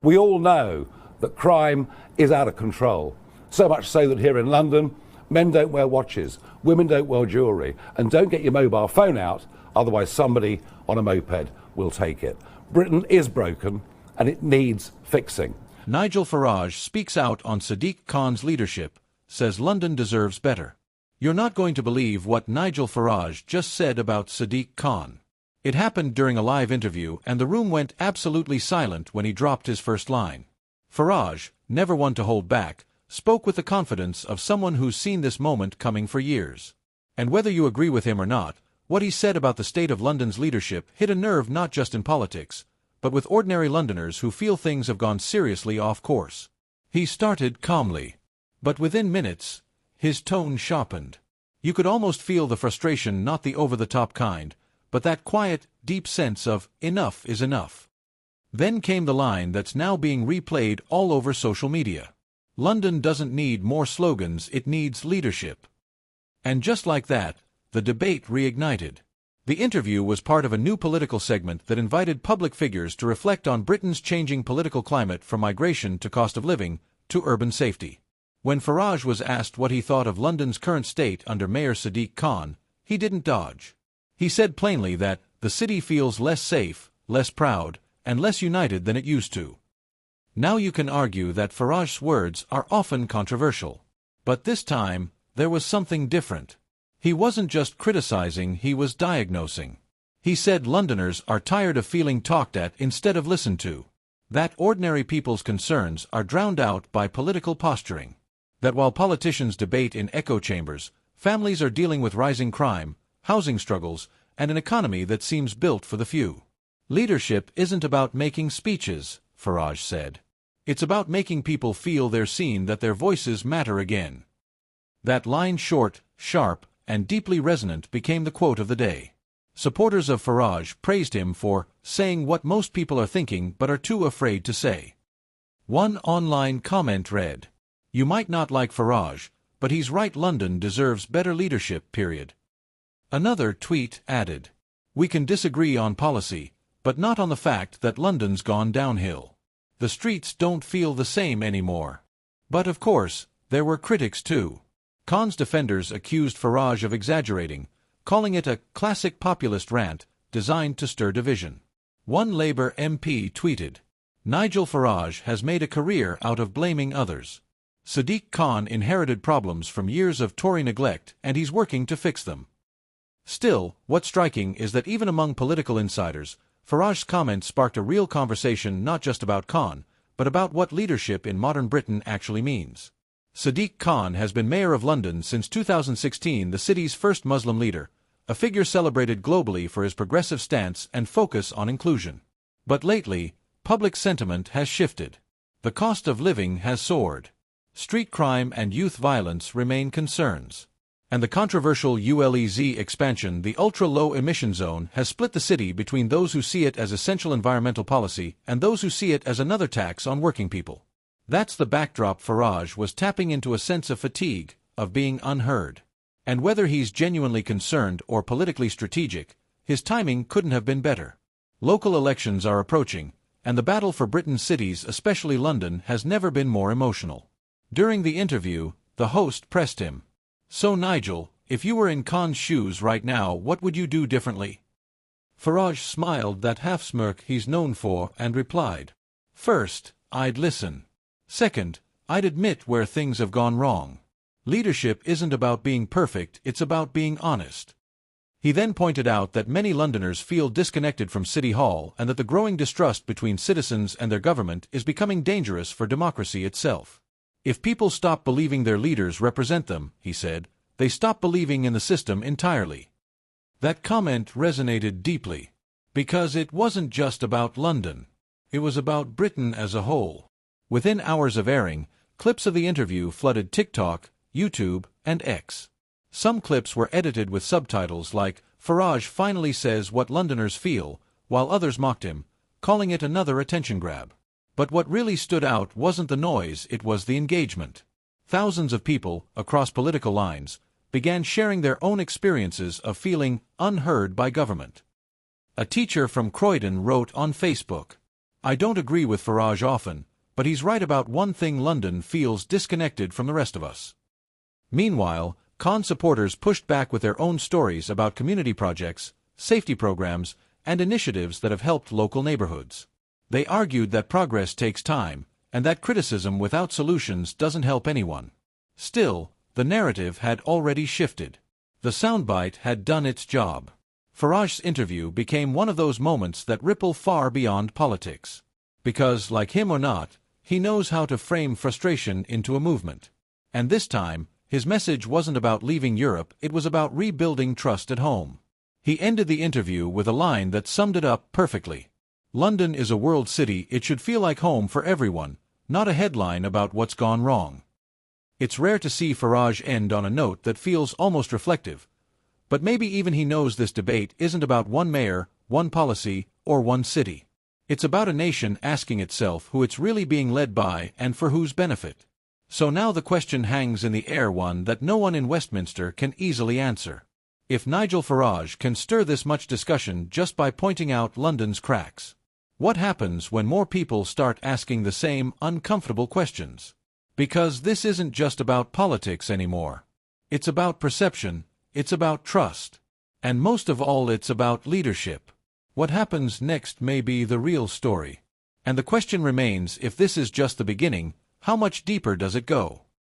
We all know that crime is out of control. So much so that here in London, men don't wear watches, women don't wear jewellery, and don't get your mobile phone out, otherwise somebody on a moped will take it. Britain is broken and it needs fixing. Nigel Farage speaks out on Sadiq Khan's leadership, says London deserves better. You're not going to believe what Nigel Farage just said about Sadiq Khan. It happened during a live interview and the room went absolutely silent when he dropped his first line. Farage, never one to hold back, spoke with the confidence of someone who's seen this moment coming for years. And whether you agree with him or not, what he said about the state of London's leadership hit a nerve not just in politics, but with ordinary Londoners who feel things have gone seriously off course. He started calmly, but within minutes, his tone sharpened. You could almost feel the frustration, not the over-the-top kind, but that quiet, deep sense of enough is enough. Then came the line that's now being replayed all over social media. London doesn't need more slogans, it needs leadership. And just like that, the debate reignited. The interview was part of a new political segment that invited public figures to reflect on Britain's changing political climate, from migration to cost of living to urban safety. When Farage was asked what he thought of London's current state under Mayor Sadiq Khan, he didn't dodge. He said plainly that the city feels less safe, less proud, and less united than it used to. Now you can argue that Farage's words are often controversial. But this time, there was something different. He wasn't just criticizing, he was diagnosing. He said Londoners are tired of feeling talked at instead of listened to. That ordinary people's concerns are drowned out by political posturing. That while politicians debate in echo chambers, families are dealing with rising crime, housing struggles, and an economy that seems built for the few. Leadership isn't about making speeches, Farage said. It's about making people feel they're seen, that their voices matter again. That line, short, sharp, and deeply resonant, became the quote of the day. Supporters of Farage praised him for saying what most people are thinking but are too afraid to say. One online comment read, "You might not like Farage, but he's right, London deserves better leadership, period." Another tweet added, "We can disagree on policy, but not on the fact that London's gone downhill. The streets don't feel the same anymore." But of course, there were critics too. Khan's defenders accused Farage of exaggerating, calling it a classic populist rant designed to stir division. One Labour MP tweeted, "Nigel Farage has made a career out of blaming others. Sadiq Khan inherited problems from years of Tory neglect and he's working to fix them." Still, what's striking is that even among political insiders, Farage's comments sparked a real conversation not just about Khan, but about what leadership in modern Britain actually means. Sadiq Khan has been mayor of London since 2016, the city's first Muslim leader, a figure celebrated globally for his progressive stance and focus on inclusion. But lately, public sentiment has shifted. The cost of living has soared. Street crime and youth violence remain concerns. And the controversial ULEZ expansion, the ultra-low emission zone, has split the city between those who see it as essential environmental policy and those who see it as another tax on working people. That's the backdrop. Farage was tapping into a sense of fatigue, of being unheard. And whether he's genuinely concerned or politically strategic, his timing couldn't have been better. Local elections are approaching, and the battle for Britain's cities, especially London, has never been more emotional. During the interview, the host pressed him, "So Nigel, if you were in Khan's shoes right now, what would you do differently?" Farage smiled that half-smirk he's known for and replied, "First, I'd listen. Second, I'd admit where things have gone wrong. Leadership isn't about being perfect, it's about being honest." He then pointed out that many Londoners feel disconnected from City Hall and that the growing distrust between citizens and their government is becoming dangerous for democracy itself. If people stop believing their leaders represent them, he said, they stop believing in the system entirely. That comment resonated deeply, because it wasn't just about London. It was about Britain as a whole. Within hours of airing, clips of the interview flooded TikTok, YouTube, and X. Some clips were edited with subtitles like, "Farage finally says what Londoners feel," while others mocked him, calling it another attention grab. But what really stood out wasn't the noise, it was the engagement. Thousands of people, across political lines, began sharing their own experiences of feeling unheard by government. A teacher from Croydon wrote on Facebook, I don't agree with Farage often, but he's right about one thing: London feels disconnected from the rest of us. Meanwhile, Khan supporters pushed back with their own stories about community projects, safety programs, and initiatives that have helped local neighborhoods. They argued that progress takes time, and that criticism without solutions doesn't help anyone. Still, the narrative had already shifted. The soundbite had done its job. Farage's interview became one of those moments that ripple far beyond politics. Because, like him or not, he knows how to frame frustration into a movement. And this time, his message wasn't about leaving Europe, it was about rebuilding trust at home. He ended the interview with a line that summed it up perfectly. London is a world city, it should feel like home for everyone, not a headline about what's gone wrong. It's rare to see Farage end on a note that feels almost reflective. But maybe even he knows this debate isn't about one mayor, one policy, or one city. It's about a nation asking itself who it's really being led by and for whose benefit. So now the question hangs in the air, one that no one in Westminster can easily answer. If Nigel Farage can stir this much discussion just by pointing out London's cracks, what happens when more people start asking the same uncomfortable questions? Because this isn't just about politics anymore. It's about perception, it's about trust, and most of all it's about leadership. What happens next may be the real story. And the question remains, if this is just the beginning, how much deeper does it go?